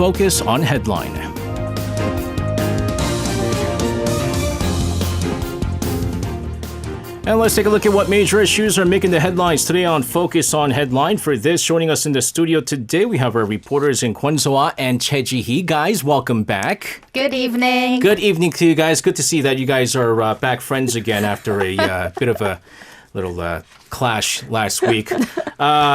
Focus on Headline. And let's take a look at what major issues are making the headlines today on Focus on Headline. For this, joining us in the studio today, we have our reporters in Kwon So-ah and Choi Ji-hee. Guys, welcome back. Good evening. Good evening to you guys. Good to see that you guys are back friends again after a bit of a little clash last week.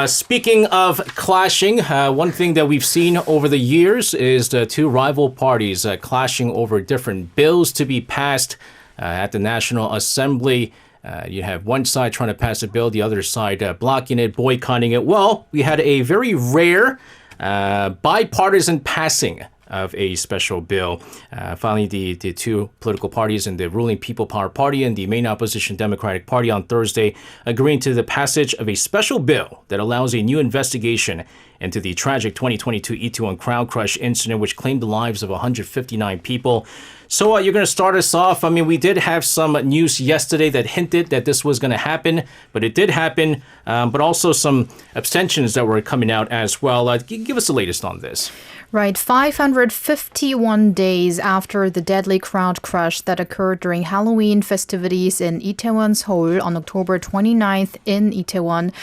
Speaking of clashing, one thing that we've seen over the years is the two rival parties clashing over different bills to be passed at the National Assembly. You have one side trying to pass a bill, the other side blocking it, boycotting it. Well, we had a very rare bipartisan passing of a special bill. Finally, the two political parties and the ruling People Power Party and the main opposition Democratic Party on Thursday agreeing to the passage of a special bill that allows a new investigation into the tragic 2022 Itaewon crowd crush incident, which claimed the lives of 159 people. So you're going to start us off. I mean, we did have some news yesterday that hinted that this was going to happen, but it did happen. But also some abstentions that were coming out as well. Give us the latest on this. Right, 551 days after the deadly crowd crush that occurred during Halloween festivities in Itaewon, Seoul on October 29th in Itaewon,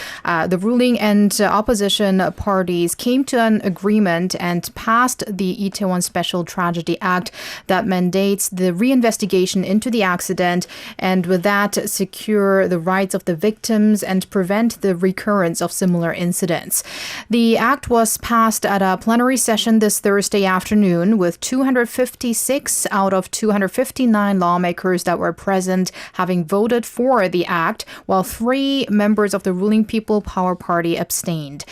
the ruling and opposition parties came to an agreement and passed the Itaewon Special Tragedy Act that mandates the reinvestigation into the accident and with that secure the rights of the victims and prevent the recurrence of similar incidents. The act was passed at a plenary session this Thursday afternoon with 256 out of 259 lawmakers that were present having voted for the act, while 3 members of the ruling People Power Party abstained.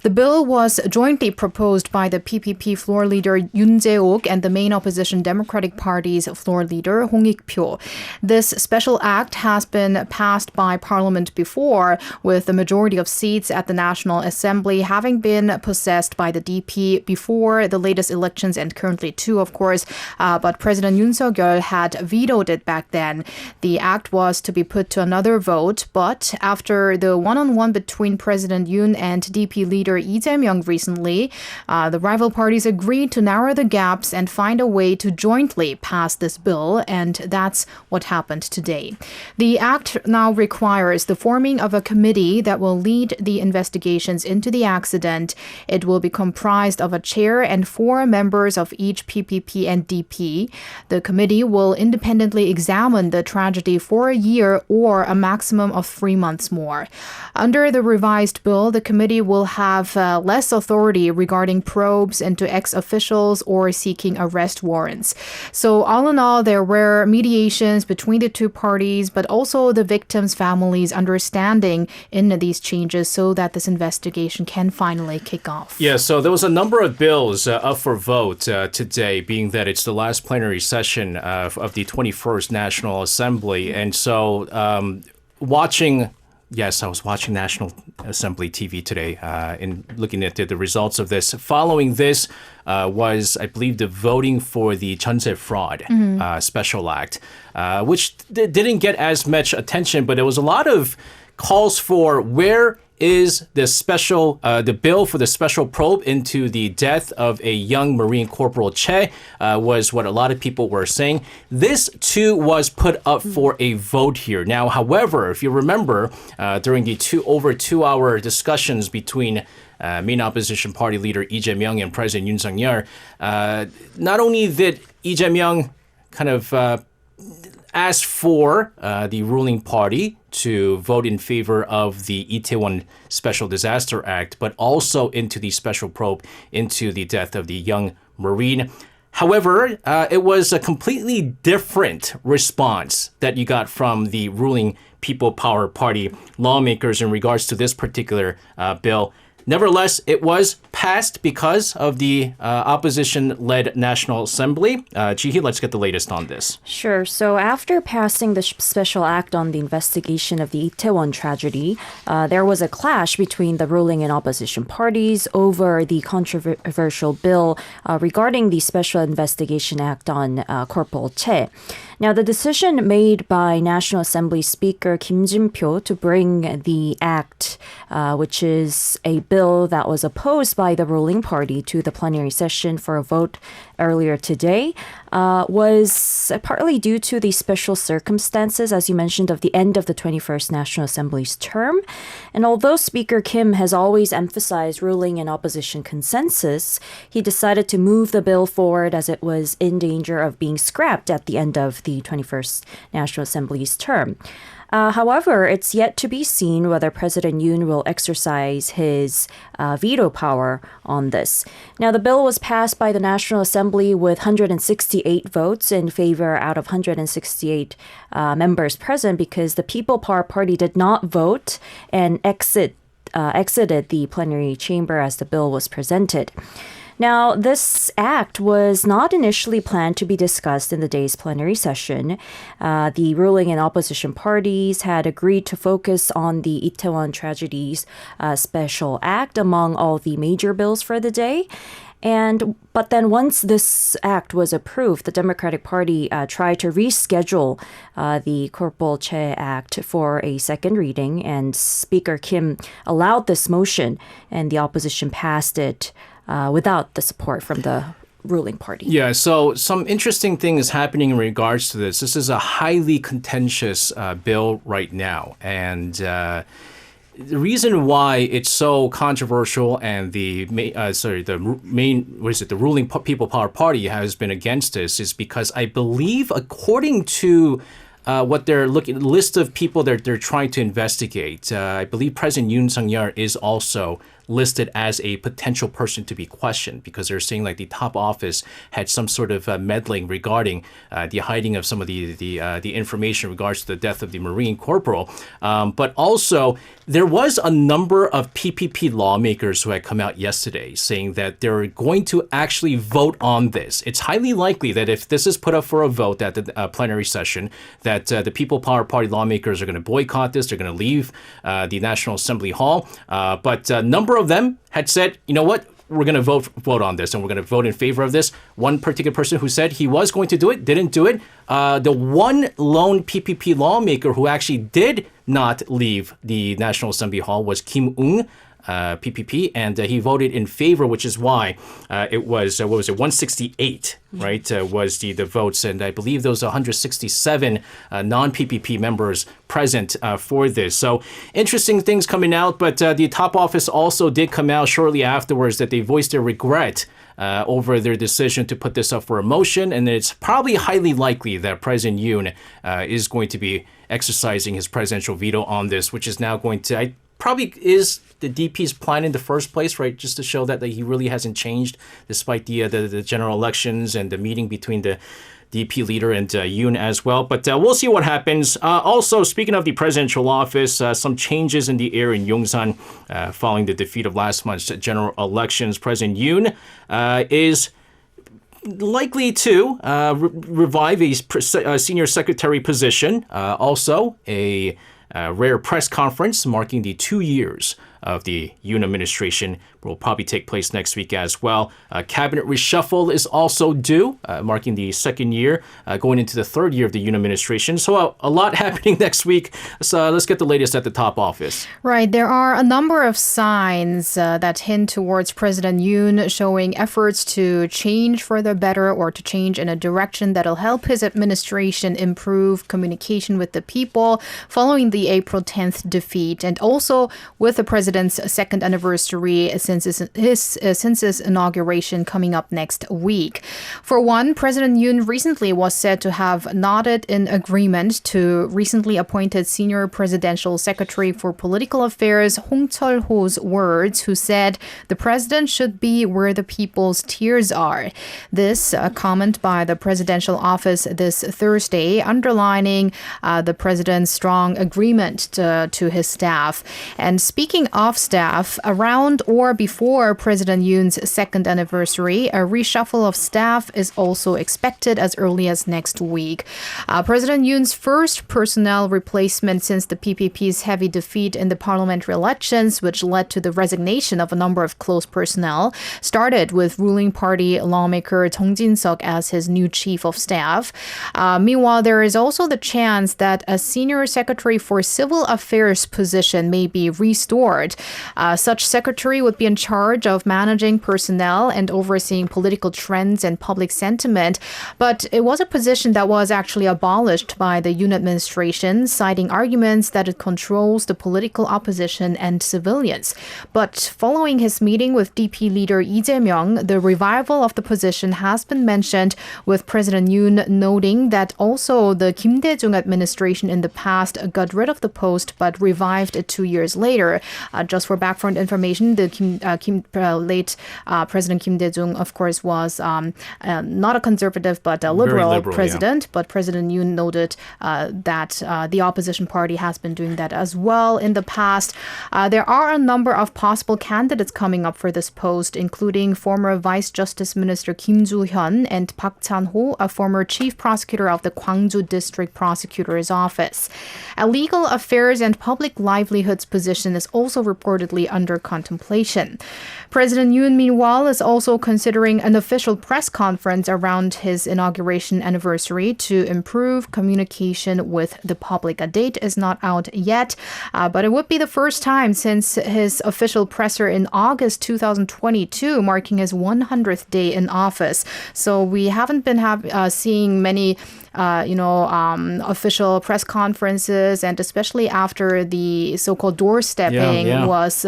The bill was jointly proposed by the PPP floor leader Yoon Jae-ok and the main opposition Democratic Party's floor leader Hong Ik-pyo. This special act has been passed by Parliament before, with the majority of seats at the National Assembly having been possessed by the DP before the latest elections and currently too, of course. But President Yoon Suk-yeol had vetoed it back then. The act was to be put to another vote, but after the one-on-one between President Yoon and DP leader Lee Jae-myung recently, the rival parties agreed to narrow the gaps and find a way to jointly pass this bill, and that's what happened today. The act now requires the forming of a committee that will lead the investigations into the accident. It will be comprised of a chair and 4 members of each PPP and DP. The committee will independently examine the tragedy for a year or a maximum of 3 months more. Under the revised bill, the committee will have less authority regarding probes into ex-officials or seeking arrest warrants. So all in all, there were mediations between the two parties, but also the victims' families' understanding in these changes so that this investigation can finally kick off. Yeah, so there was a number of bills up for vote today, being that it's the last plenary session of the 21st National Assembly. And so I was watching National Assembly TV today and looking at the results of this. Following this was, I believe, the voting for the Jeonse fraud special act, which didn't get as much attention, but there was a lot of calls for where is the bill for the special probe into the death of a young Marine Corporal Che, was what a lot of people were saying. This too was put up for a vote here. Now, however, if you remember, during the over 2-hour discussions between main opposition party leader Lee Jae-myung and President Yoon Suk-yeol, not only did Lee Jae-myung kind of asked for the ruling party to vote in favor of the Itaewon Special Disaster Act, but also into the special probe into the death of the young Marine. However, it was a completely different response that you got from the ruling People Power Party lawmakers in regards to this particular bill. Nevertheless, it was passed because of the opposition-led National Assembly. Ji-hee, let's get the latest on this. Sure. So after passing the special act on the investigation of the Itaewon tragedy, there was a clash between the ruling and opposition parties over the controversial bill regarding the Special Investigation Act on Corporal Che. Now, the decision made by National Assembly Speaker Kim Jin-pyo to bring the act, which is a bill that was opposed by the ruling party to the plenary session for a vote earlier today was partly due to the special circumstances, as you mentioned, of the end of the 21st National Assembly's term. And although Speaker Kim has always emphasized ruling and opposition consensus, he decided to move the bill forward as it was in danger of being scrapped at the end of the 21st National Assembly's term. However, it's yet to be seen whether President Yoon will exercise his veto power on this. Now, the bill was passed by the National Assembly with 168 votes in favor out of 168 members present because the People Power Party did not vote and exited the plenary chamber as the bill was presented. Now, this act was not initially planned to be discussed in the day's plenary session. The ruling and opposition parties had agreed to focus on the Itaewon Tragedy's special act among all the major bills for the day. But then once this act was approved, the Democratic Party tried to reschedule the Corporal Che Act for a second reading, and Speaker Kim allowed this motion, and the opposition passed it without the support from the ruling party. Yeah, so some interesting things happening in regards to this. This is a highly contentious bill right now, and the reason why it's so controversial and the ruling People Power Party has been against this is because I believe, according to what they're looking, the list of people that they're trying to investigate, I believe President Yoon Suk-yeol is also listed as a potential person to be questioned because they're saying like the top office had some sort of meddling regarding the hiding of some of the information in regards to the death of the Marine corporal. But also, there was a number of PPP lawmakers who had come out yesterday saying that they're going to actually vote on this. It's highly likely that if this is put up for a vote at the plenary session, that the People Power Party lawmakers are going to boycott this. They're going to leave the National Assembly Hall. But a number of them had said, you know what, we're going to vote on this and we're going to vote in favor of this. One particular person who said he was going to do it, didn't do it. The one lone PPP lawmaker who actually did not leave the National Assembly Hall was Kim Ung, PPP, and he voted in favor, which is why it was, 168, right, was the votes. And I believe there was 167 non-PPP members present for this. So interesting things coming out, but the top office also did come out shortly afterwards that they voiced their regret over their decision to put this up for a motion, and it's probably highly likely that President Yoon is going to be exercising his presidential veto on this, which is now going to, probably is the DP's plan in the first place, right? Just to show that he really hasn't changed despite the general elections and the meeting between the DP leader and Yoon as well. But we'll see what happens. Also, speaking of the presidential office, some changes in the air in Yongsan following the defeat of last month's general elections. President Yoon is likely to revive a senior secretary position. Also, a rare press conference marking the 2 years of the Yoon administration will probably take place next week as well. Cabinet reshuffle is also due, marking the second year, going into the third year of the Yoon administration. So a lot happening next week. So let's get the latest at the top office. Right. There are a number of signs that hint towards President Yoon showing efforts to change for the better or to change in a direction that'll help his administration improve communication with the people following the April 10th defeat, and also with the president's second anniversary since his inauguration coming up next week. For one, President Yoon recently was said to have nodded in agreement to recently appointed Senior Presidential Secretary for Political Affairs Hong Cheol-ho's words, who said the president should be where the people's tears are. This comment by the presidential office this Thursday, underlining the president's strong agreement to his staff. And speaking of staff, around or before President Yoon's second anniversary, a reshuffle of staff is also expected as early as next week. President Yoon's first personnel replacement since the PPP's heavy defeat in the parliamentary elections, which led to the resignation of a number of close personnel, started with ruling party lawmaker Chung Jin-seok as his new chief of staff. Meanwhile, there is also the chance that a senior secretary for civil affairs position may be restored Board. Such secretary would be in charge of managing personnel and overseeing political trends and public sentiment. But it was a position that was actually abolished by the Yoon administration, citing arguments that it controls the political opposition and civilians. But following his meeting with DP leader Lee Jae-myung, the revival of the position has been mentioned, with President Yoon noting that also the Kim Dae-jung administration in the past got rid of the post but revived it 2 years later. Just for background information, the late President Kim Dae-jung, of course, was not a conservative but a liberal president. Yeah. But President Yoon noted that the opposition party has been doing that as well in the past. There are a number of possible candidates coming up for this post, including former Vice Justice Minister Kim Joo-hyun and Park Chan-ho, a former chief prosecutor of the Gwangju District Prosecutor's Office. A legal affairs and public livelihoods position is also reportedly under contemplation. President Yoon, meanwhile, is also considering an official press conference around his inauguration anniversary to improve communication with the public. A date is not out yet, but it would be the first time since his official presser in August 2022, marking his 100th day in office. So we haven't been seeing many official press conferences, and especially after the so-called doorstepping was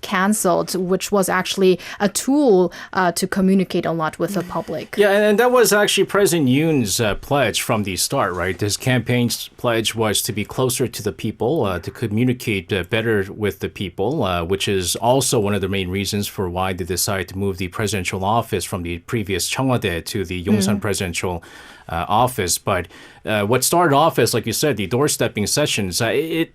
canceled, which was actually a tool to communicate a lot with the public. Yeah, and that was actually President Yoon's pledge from the start, right? His campaign's pledge was to be closer to the people, to communicate better with the people, which is also one of the main reasons for why they decided to move the presidential office from the previous Cheongwade to the Yongsan presidential office. But what started off as, like you said, the doorstepping sessions, it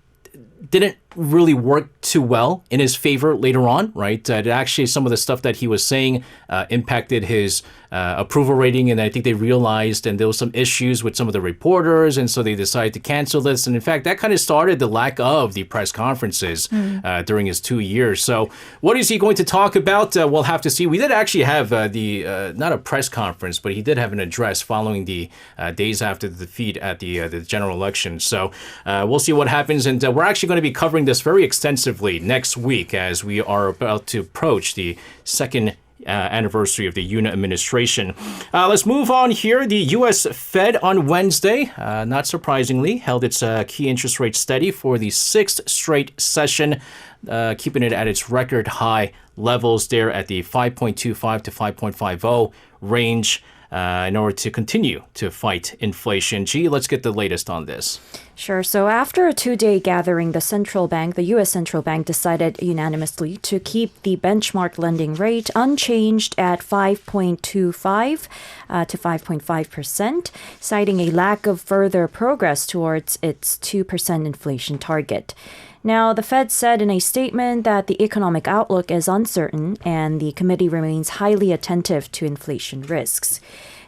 didn't really work too well in his favor later on, right? Actually, some of the stuff that he was saying impacted his approval rating, and I think they realized, and there was some issues with some of the reporters, and so they decided to cancel this. And in fact, that kind of started the lack of the press conferences during his 2 years. So what is he going to talk about? We'll have to see. We did actually have not a press conference, but he did have an address following the days after the defeat at the general election. So we'll see what happens, and we're actually going to be covering this very extensively next week as we are about to approach the second anniversary of the Yoon administration. Let's move on here. The U.S. Fed on Wednesday, not surprisingly, held its key interest rate steady for the sixth straight session, keeping it at its record high levels there at the 5.25 to 5.50 range. In order to continue to fight inflation. G, let's get the latest on this. Sure. So after a two-day gathering, the U.S. Central Bank decided unanimously to keep the benchmark lending rate unchanged at 5.25 to 5.5%, citing a lack of further progress towards its 2% inflation target. Now, the Fed said in a statement that the economic outlook is uncertain and the committee remains highly attentive to inflation risks.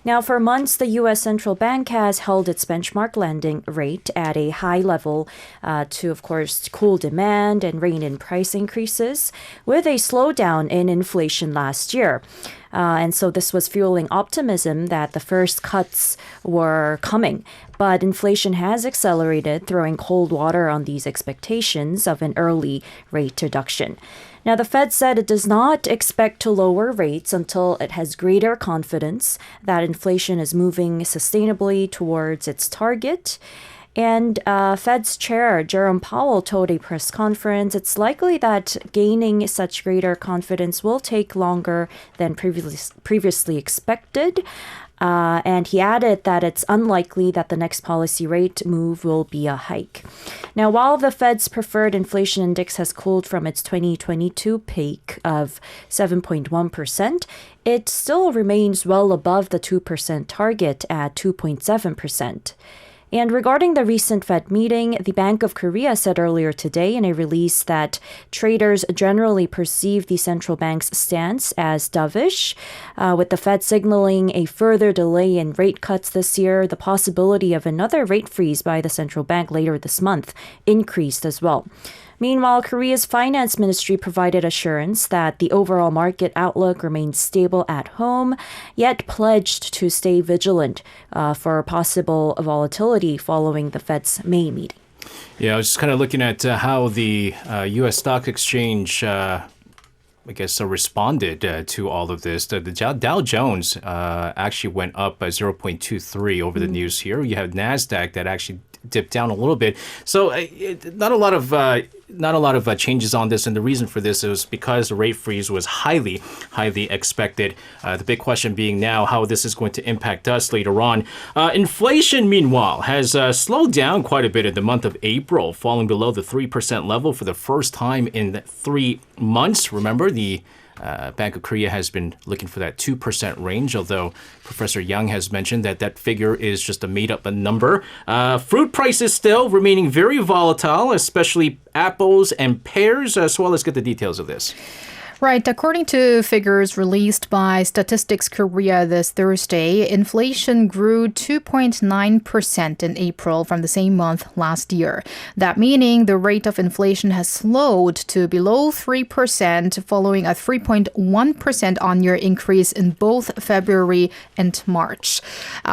Now, for months, the U.S. Central Bank has held its benchmark lending rate at a high level to, of course, cool demand and rein in price increases, with a slowdown in inflation last year. And so this was fueling optimism that the first cuts were coming. But inflation has accelerated, throwing cold water on these expectations of an early rate reduction. Now, the Fed said it does not expect to lower rates until it has greater confidence that inflation is moving sustainably towards its target. And Fed's chair, Jerome Powell, told a press conference it's likely that gaining such greater confidence will take longer than previously expected. And he added that it's unlikely that the next policy rate move will be a hike. Now, while the Fed's preferred inflation index has cooled from its 2022 peak of 7.1%, it still remains well above the 2% target at 2.7%. And regarding the recent Fed meeting, the Bank of Korea said earlier today in a release that traders generally perceive the central bank's stance as dovish. With the Fed signaling a further delay in rate cuts this year, the possibility of another rate freeze by the central bank later this month increased as well. Meanwhile, Korea's finance ministry provided assurance that the overall market outlook remains stable at home, yet pledged to stay vigilant for possible volatility following the Fed's May meeting. Yeah, I was just kind of looking at how the U.S. Stock Exchange, I guess, responded to all of this. The Dow Jones actually went up by 0.23 over the news here. You have NASDAQ that actually dipped down a little bit. So not a lot of changes on this. And the reason for this is because the rate freeze was highly expected. The big question being now how this is going to impact us later on. Inflation, meanwhile, has slowed down quite a bit in the month of April, falling below the 3% level for the first time in 3 months. Remember, the Bank of Korea has been looking for that 2% range, although Professor Young has mentioned that that figure is just a made-up number. Fruit prices still remaining very volatile, especially apples and pears. So let's get the details of this. Right. According to figures released by Statistics Korea this Thursday, inflation grew 2.9% in April from the same month last year. That meaning the rate of inflation has slowed to below 3% following a 3.1% on-year increase in both February and March.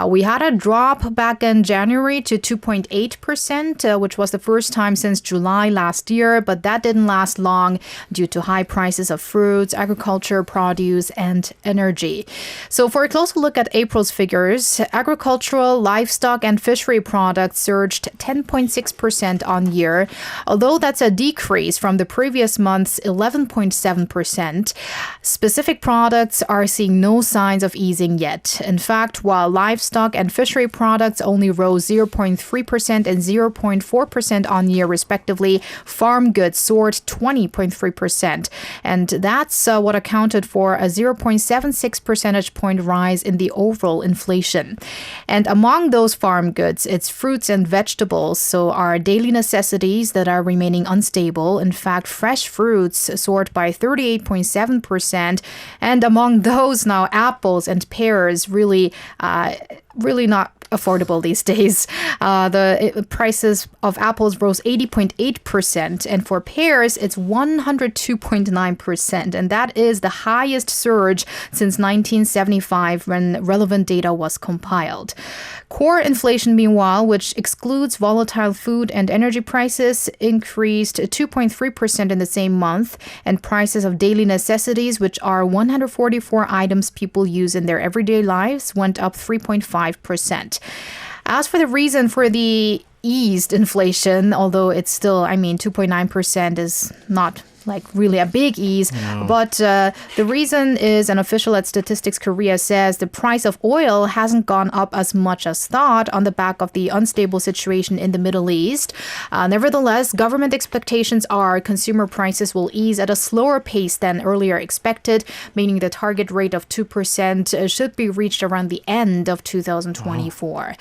We had a drop back in January to 2.8%, which was the first time since July last year, but that didn't last long due to high prices of fruits, agriculture, produce, and energy. So for a closer look at April's figures, agricultural, livestock, and fishery products surged 10.6% on year, although that's a decrease from the previous month's 11.7%. Specific products are seeing no signs of easing yet. In fact, while livestock and fishery products only rose 0.3% and 0.4% on year respectively, farm goods soared 20.3%. And that's what accounted for a 0.76 percentage point rise in the overall inflation. And among those farm goods, it's fruits and vegetables, so our daily necessities that are remaining unstable. In fact, fresh fruits soared by 38.7%. And among those now, apples and pears really not affordable these days. The prices of apples rose 80.8%, and for pears, it's 102.9%, and that is the highest surge since 1975 when relevant data was compiled. Core inflation, meanwhile, which excludes volatile food and energy prices, increased 2.3% in the same month, and prices of daily necessities, which are 144 items people use in their everyday lives, went up 3.5%. As for the reason for the eased inflation, although it's still, 2.9% is not like really a big ease. No. But the reason is an official at Statistics Korea says the price of oil hasn't gone up as much as thought on the back of the unstable situation in the Middle East. Nevertheless, government expectations are consumer prices will ease at a slower pace than earlier expected, meaning the target rate of 2% should be reached around the end of 2024.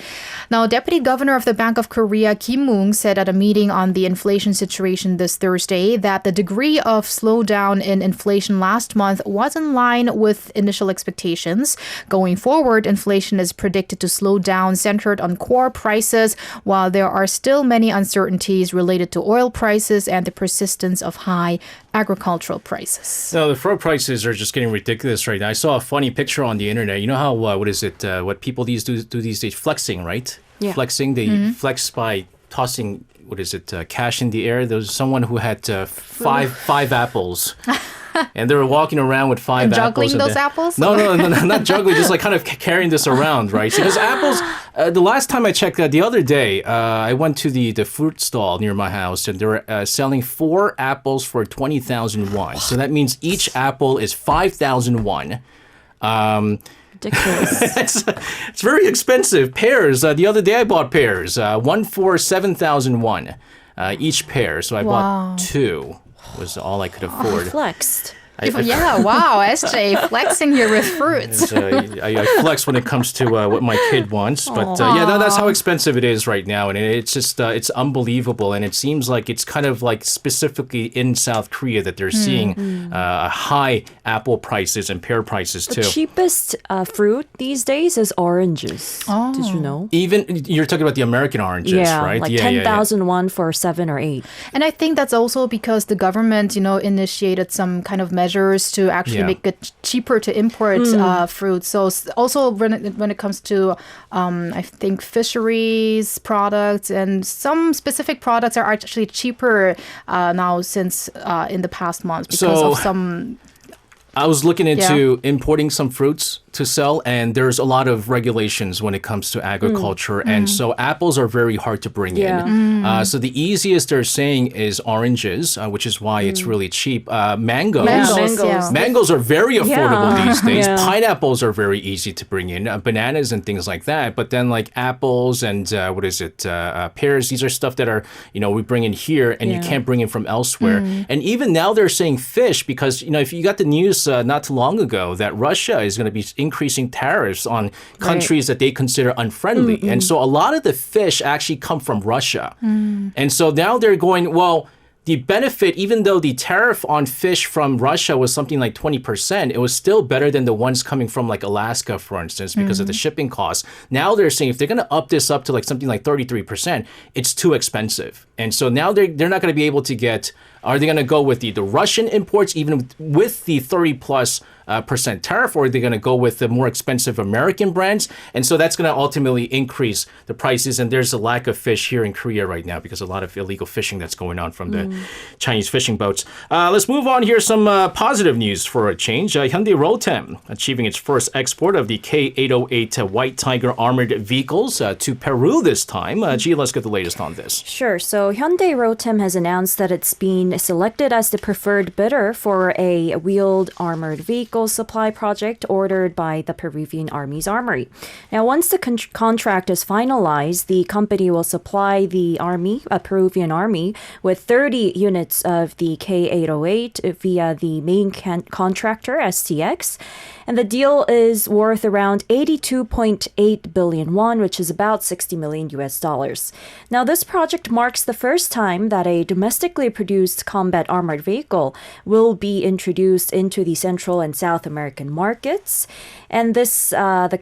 Now, Deputy Governor of the Bank of Korea, Kim Moong, said at a meeting on the inflation situation this Thursday that the degree of slowdown in inflation last month was in line with initial expectations. Going forward, inflation is predicted to slow down, centered on core prices, while there are still many uncertainties related to oil prices and the persistence of high agricultural prices. No, the fruit prices are just getting ridiculous right now. I saw a funny picture on the internet. You know how, what people do these days? Flexing, right? Yeah. Flexing. They flex by tossing cash in the air. There was someone who had five apples. And they were walking around with five apples. Juggling those apples? No, not juggling, just like kind of carrying this around, right? Because apples, the last time I checked, the other day, I went to the fruit stall near my house, and they were selling 4 apples for 20,000 won. So that means each apple is 5,000 won. Ridiculous. It's very expensive. Pears. The other day I bought pears. 1 for 7,000 won each pair. So I bought 2. Was all I could afford. Flexed. SJ flexing here with fruits. I flex when it comes to what my kid wants, but that's how expensive it is right now, and it's just it's unbelievable, and it seems like it's kind of like specifically in South Korea that they're seeing high apple prices and pear prices too. The cheapest fruit these days is oranges. Oh. Did you know? Even you're talking about the American oranges, right? Like 10,000 won for 7 or 8. And I think that's also because the government, initiated some kind of measure measures to actually make it cheaper to import fruit. So also when it comes to, I think, fisheries products and some specific products are actually cheaper now since in the past months because of some... I was looking into importing some fruits to sell, and there's a lot of regulations when it comes to agriculture. And so apples are very hard to bring in. So the easiest they're saying is oranges, which is why it's really cheap. Mangoes are very affordable these days. Pineapples are very easy to bring in. Bananas and things like that. But then like apples and pears, these are stuff that are, we bring in here and you can't bring in from elsewhere. And even now they're saying fish because, if you got the news not too long ago that Russia is going to be increasing tariffs on countries that they consider unfriendly. And so a lot of the fish actually come from Russia. And so now they're going, well, the benefit, even though the tariff on fish from Russia was something like 20%, it was still better than the ones coming from like Alaska, for instance, because of the shipping costs. Now they're saying if they're going to up this up to like something like 33%, it's too expensive. And so now they're not going to be able to get, are they going to go with the Russian imports, even with the 30+% tariff, or are they going to go with the more expensive American brands? And so that's going to ultimately increase the prices. And there's a lack of fish here in Korea right now because a lot of illegal fishing that's going on from the Chinese fishing boats. Let's move on here. Some positive news for a change. Hyundai Rotem achieving its first export of the K808 White Tiger armored vehicles to Peru this time. Gia, let's get the latest on this. Sure. So Hyundai Rotem has announced that it's been selected as the preferred bidder for a wheeled armored vehicle supply project ordered by the Peruvian Army's armory. Now, once the contract is finalized, the company will supply the Peruvian Army with 30 units of the K808 via the main contractor, STX. And the deal is worth around 82.8 billion won, which is about 60 million US dollars. Now, this project marks the first time that a domestically produced combat armored vehicle will be introduced into the Central and South American markets. And this, the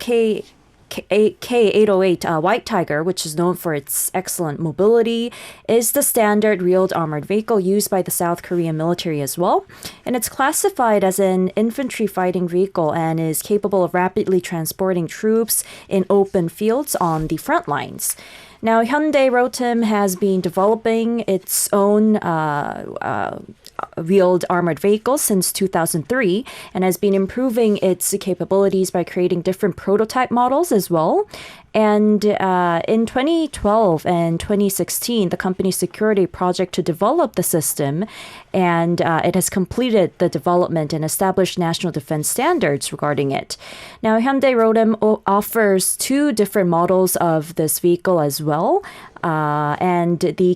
K808 White Tiger, which is known for its excellent mobility, is the standard wheeled armored vehicle used by the South Korean military as well. And it's classified as an infantry fighting vehicle and is capable of rapidly transporting troops in open fields on the front lines. Now, Hyundai Rotem has been developing its own wheeled armored vehicles since 2003 and has been improving its capabilities by creating different prototype models as well. And in 2012 and 2016, the company secured a project to develop the system, and it has completed the development and established national defense standards regarding it. Now, Hyundai Rotem offers two different models of this vehicle as well, and the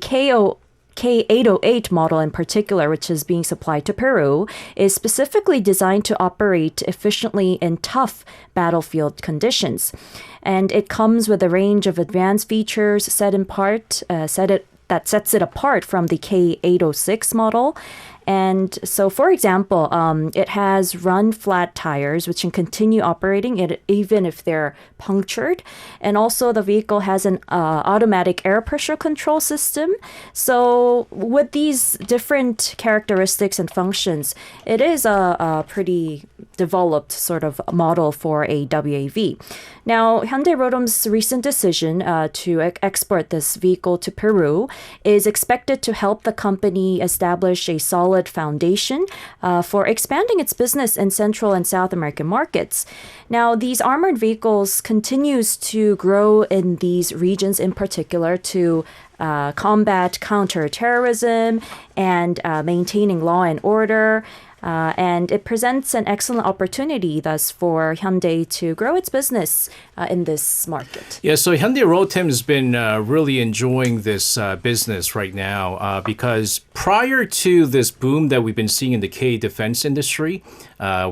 K808 model in particular, which is being supplied to Peru, is specifically designed to operate efficiently in tough battlefield conditions. And it comes with a range of advanced features that sets it apart from the K806 model. And so, for example, it has run flat tires, which can continue operating it even if they're punctured. And also, the vehicle has an automatic air pressure control system. So, with these different characteristics and functions, it is a pretty developed sort of model for a WAV. Now, Hyundai Rotem's recent decision to export this vehicle to Peru is expected to help the company establish a solid foundation for expanding its business in Central and South American markets. Now, these armored vehicles continues to grow in these regions in particular to combat counterterrorism and maintaining law and order. And it presents an excellent opportunity, thus, for Hyundai to grow its business in this market. Yeah, so Hyundai Rotem has been really enjoying this business right now because prior to this boom that we've been seeing in the K-defense industry,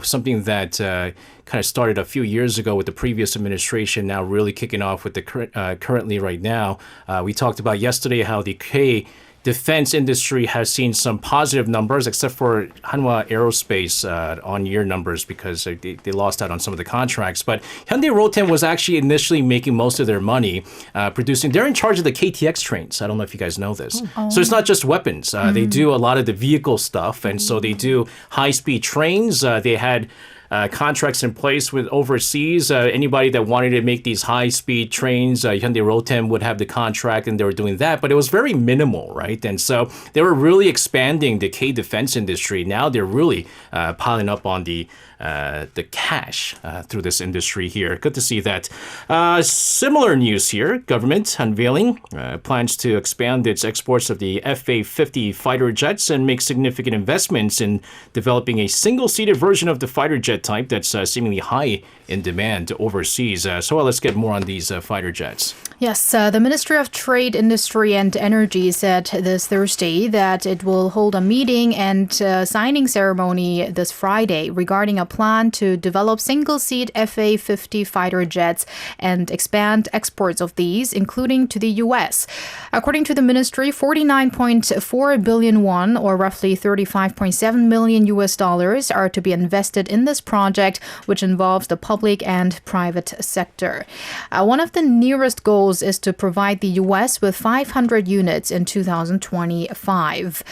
something that kind of started a few years ago with the previous administration, now really kicking off with the currently right now. We talked about yesterday how the defense industry has seen some positive numbers, except for Hanwha Aerospace on-year numbers because they lost out on some of the contracts. But Hyundai Rotem was actually initially making most of their money producing. They're in charge of the KTX trains. I don't know if you guys know this. So it's not just weapons. They do a lot of the vehicle stuff, and so they do high-speed trains. They had contracts in place with overseas. Anybody that wanted to make these high-speed trains, Hyundai Rotem would have the contract, and they were doing that. But it was very minimal, right? And so they were really expanding the K-defense industry. Now they're really piling up on the cash through this industry here. Good to see that. Similar news here. Government unveiling plans to expand its exports of the FA-50 fighter jets and make significant investments in developing a single-seated version of the fighter jet type that's seemingly high in demand overseas. So let's get more on these fighter jets. Yes, the Ministry of Trade, Industry and Energy said this Thursday that it will hold a meeting and signing ceremony this Friday regarding a plan to develop single-seat FA-50 fighter jets and expand exports of these, including to the U.S. According to the ministry, 49.4 billion won, or roughly $35.7 million US dollars, are to be invested in this project, which involves the public and private sector. One of the nearest goals is to provide the U.S. with 500 units in 2025.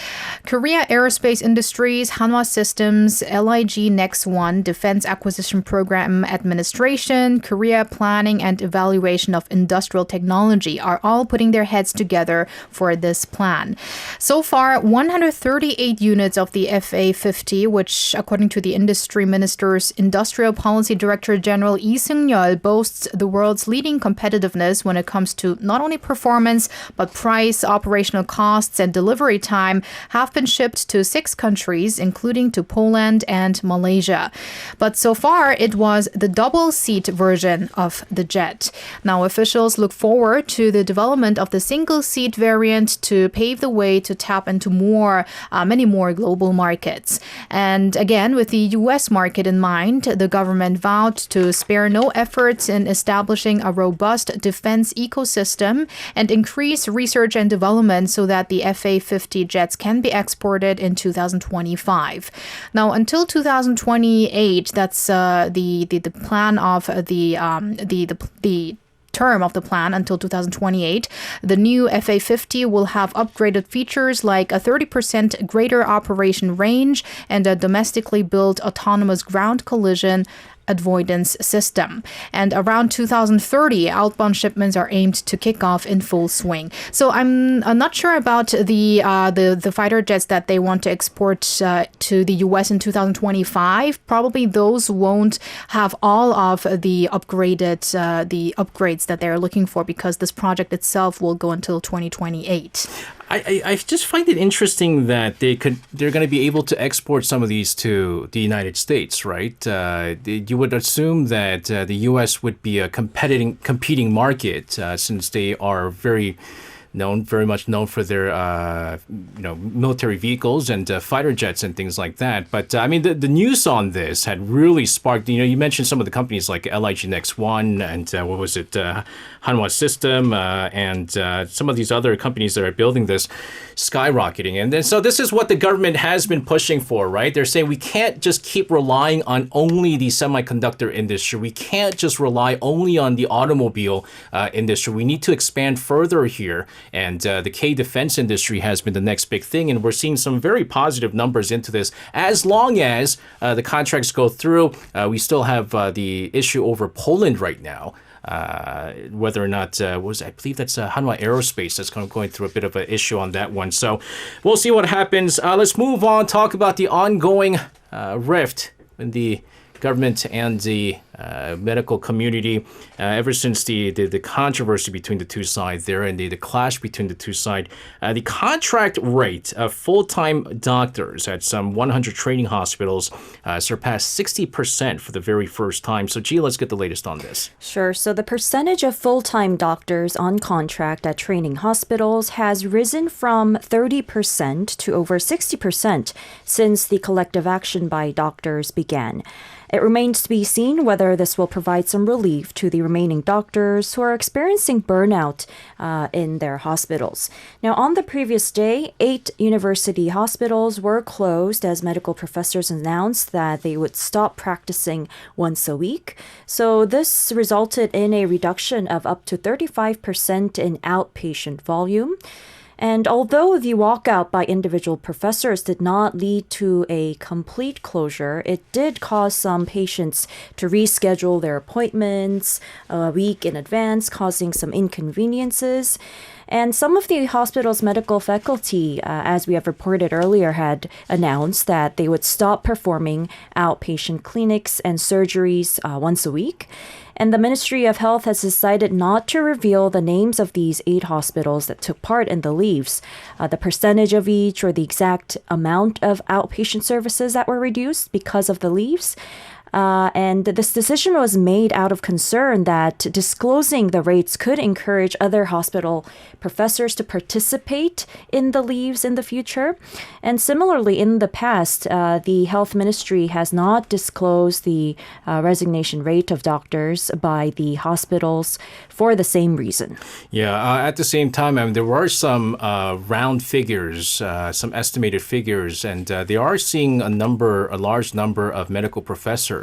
Korea Aerospace Industries, Hanwha Systems, LIG Next One, Defense Acquisition Program Administration, Korea Planning and Evaluation of Industrial Technology are all putting their heads together for this plan. So far, 138 units of the FA-50, which, according to the industry minister's Industrial Policy Director General Lee Seung-yeol, boasts the world's leading competitiveness when it comes to not only performance, but price, operational costs, and delivery time, have been shipped to 6 countries, including to Poland and Malaysia. But so far, it was the double-seat version of the jet. Now, officials look forward to the development of the single-seat variant to pave the way to tap into many more global markets. And again, with the U.S. market in mind, the government vowed to spare no efforts in establishing a robust defense ecosystem and increase research and development so that the FA-50 jets can be exported in 2025. Now, until 2028, that's the plan of the term of the plan until 2028. The new FA-50 will have upgraded features like a 30% greater operation range and a domestically built autonomous ground collision avoidance system. And around 2030, outbound shipments are aimed to kick off in full swing. So I'm not sure about the fighter jets that they want to export to the U.S. in 2025. Probably those won't have all of the upgrades that they're looking for, because this project itself will go until 2028. I just find it interesting that they're going to be able to export some of these to the United States, right? You would assume that the U.S. would be a competing market since they are very much known for their military vehicles and fighter jets and things like that. But I mean, the news on this had really sparked. You mentioned some of the companies like LIG Next One and Hanwha System and some of these other companies that are building this, skyrocketing. And then so this is what the government has been pushing for, right? They're saying we can't just keep relying on only the semiconductor industry. We can't just rely only on the automobile industry. We need to expand further here. And the K-defense industry has been the next big thing. And we're seeing some very positive numbers into this. As long as the contracts go through, we still have the issue over Poland right now. Whether or not I believe that's Hanwha Aerospace that's going through a bit of an issue on that one. So we'll see what happens. Let's move on, talk about the ongoing rift in the government and the medical community ever since the controversy between the two sides there and the clash between the two sides. The contract rate of full-time doctors at some 100 training hospitals surpassed 60% for the very first time. So, Gia, let's get the latest on this. Sure. So the percentage of full-time doctors on contract at training hospitals has risen from 30% to over 60% since the collective action by doctors began. It remains to be seen whether whether this will provide some relief to the remaining doctors who are experiencing burnout in their hospitals. Now, on the previous day, 8 university hospitals were closed as medical professors announced that they would stop practicing once a week. So this resulted in a reduction of up to 35% in outpatient volume. And although the walkout by individual professors did not lead to a complete closure, it did cause some patients to reschedule their appointments a week in advance, causing some inconveniences. And some of the hospital's medical faculty, as we have reported earlier, had announced that they would stop performing outpatient clinics and surgeries once a week. And the Ministry of Health has decided not to reveal the names of these 8 hospitals that took part in the leaves, the percentage of each, or the exact amount of outpatient services that were reduced because of the leaves. And this decision was made out of concern that disclosing the rates could encourage other hospital professors to participate in the leaves in the future. And similarly, in the past, the health ministry has not disclosed the resignation rate of doctors by the hospitals for the same reason. Yeah, at the same time, I mean, there were some round figures, some estimated figures, and they are seeing a large number of medical professors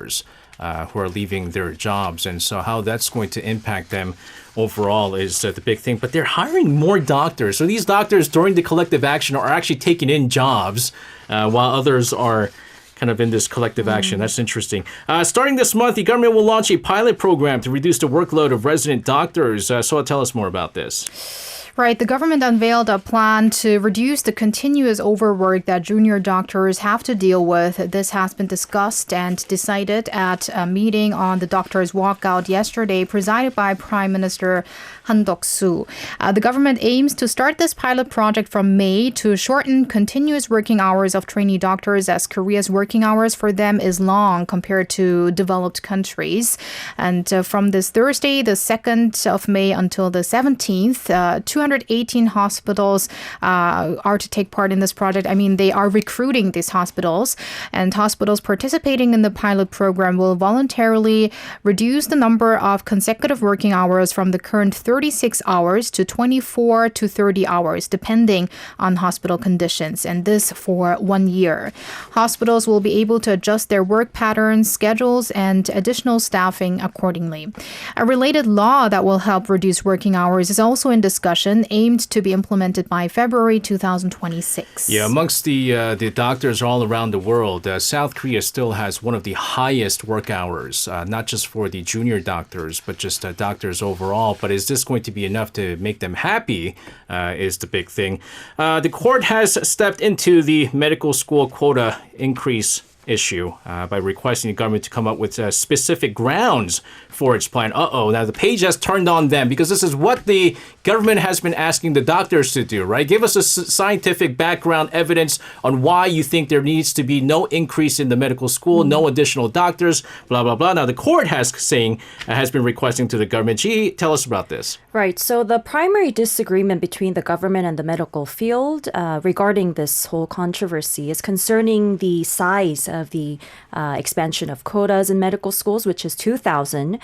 who are leaving their jobs. And so how that's going to impact them overall is the big thing. But they're hiring more doctors. So these doctors during the collective action are actually taking in jobs while others are kind of in this collective action. That's interesting. Starting this month, the government will launch a pilot program to reduce the workload of resident doctors. So tell us more about this. Right. The government unveiled a plan to reduce the continuous overwork that junior doctors have to deal with. This has been discussed and decided at a meeting on the doctors' walkout yesterday, presided by Prime Minister Han Duck-soo. The government aims to start this pilot project from May to shorten continuous working hours of trainee doctors, as Korea's working hours for them is long compared to developed countries. And from this Thursday, the 2nd of May until the 17th, 218 hospitals are to take part in this project. I mean, they are recruiting these hospitals, and hospitals participating in the pilot program will voluntarily reduce the number of consecutive working hours from the current 36 hours to 24 to 30 hours, depending on hospital conditions, and this for 1 year. Hospitals will be able to adjust their work patterns, schedules, and additional staffing accordingly. A related law that will help reduce working hours is also in discussion, aimed to be implemented by February 2026. Yeah, amongst the doctors all around the world, South Korea still has one of the highest work hours, not just for the junior doctors, but just doctors overall. But is this going to be enough to make them happy is the big thing. The court has stepped into the medical school quota increase issue by requesting the government to come up with specific grounds for its plan. Now the page has turned on them, because this is what the government has been asking the doctors to do, right? Give us a scientific background evidence on why you think there needs to be no increase in the medical school, no additional doctors, blah, blah, blah. Now the court has been requesting to the government. Gee, tell us about this. Right. So the primary disagreement between the government and the medical field regarding this whole controversy is concerning the size of the expansion of quotas in medical schools, which is 2,000.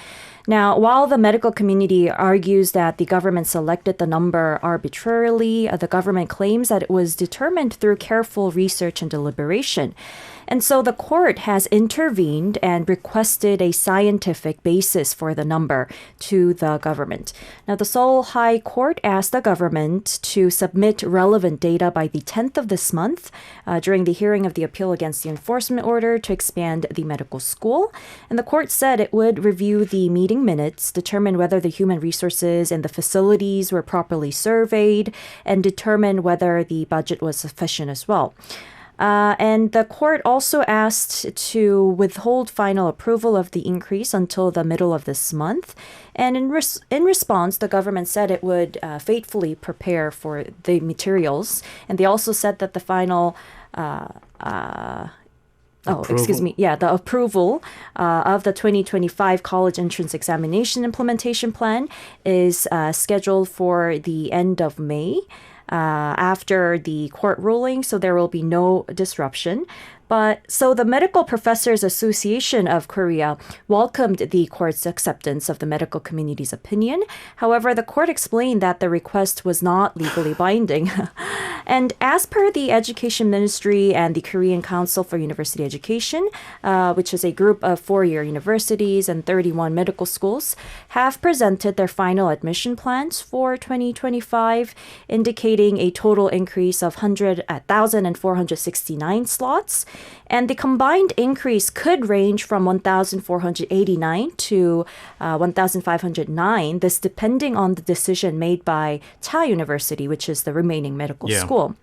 Now, while the medical community argues that the government selected the number arbitrarily, the government claims that it was determined through careful research and deliberation. And so the court has intervened and requested a scientific basis for the number to the government. Now, the Seoul High Court asked the government to submit relevant data by the 10th of this month during the hearing of the appeal against the enforcement order to expand the medical school. And the court said it would review the meeting minutes, determine whether the human resources and the facilities were properly surveyed, and determine whether the budget was sufficient as well. And the court also asked to withhold final approval of the increase until the middle of this month. And in response, the government said it would faithfully prepare for the materials. And they also said that the final the approval of the 2025 college entrance examination implementation plan is scheduled for the end of May. after the court ruling, so there will be no disruption. So the Medical Professors Association of Korea welcomed the court's acceptance of the medical community's opinion. However, the court explained that the request was not legally binding. And as per the Education Ministry and the Korean Council for University Education, which is a group of 4-year universities and 31 medical schools, have presented their final admission plans for 2025, indicating a total increase of 1,469 slots. And the combined increase could range from 1,489 to 1,509, this depending on the decision made by Cha University, which is the remaining medical school.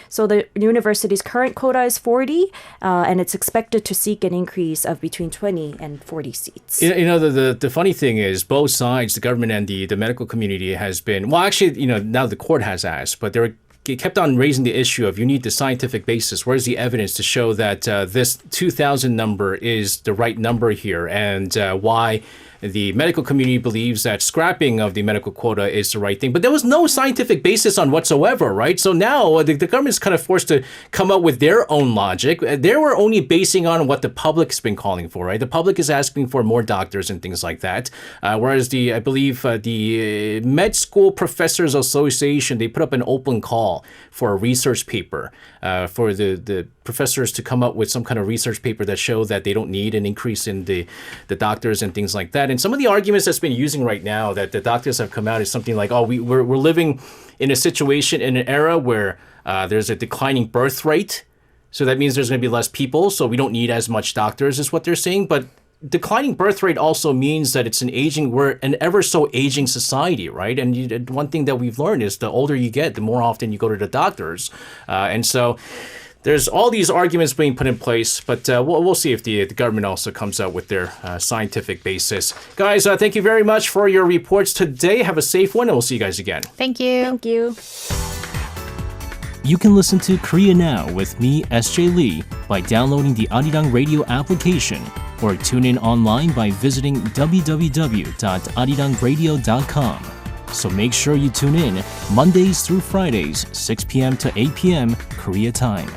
So the university's current quota is 40, and it's expected to seek an increase of between 20 and 40 seats. The funny thing is both sides, the government and the medical community has been, well, actually, now the court has asked, but they kept on raising the issue of you need the scientific basis. Where's the evidence to show that this 2,000 number is the right number here, and why the medical community believes that scrapping of the medical quota is the right thing. But there was no scientific basis on whatsoever, right? So now the government's kind of forced to come up with their own logic. They were only basing on what the public's been calling for, right? The public is asking for more doctors and things like that. Whereas I believe the Med School Professors Association, they put up an open call for a research paper for the professors to come up with some kind of research paper that show that they don't need an increase in the doctors and things like that. And some of the arguments that's been using right now that the doctors have come out is something like, we're living in a situation, in an era where there's a declining birth rate. So that means there's going to be less people. So we don't need as much doctors is what they're saying. But declining birth rate also means that we're an ever so aging society, right? And one thing that we've learned is the older you get, the more often you go to the doctors. And so there's all these arguments being put in place, but we'll see if the government also comes out with their scientific basis. Guys, thank you very much for your reports today. Have a safe one, and we'll see you guys again. Thank you. Thank you. You can listen to Korea Now with me, SJ Lee, by downloading the Arirang Radio application, or tune in online by visiting www.arirangradio.com. So make sure you tune in Mondays through Fridays, 6 p.m. to 8 p.m. Korea time.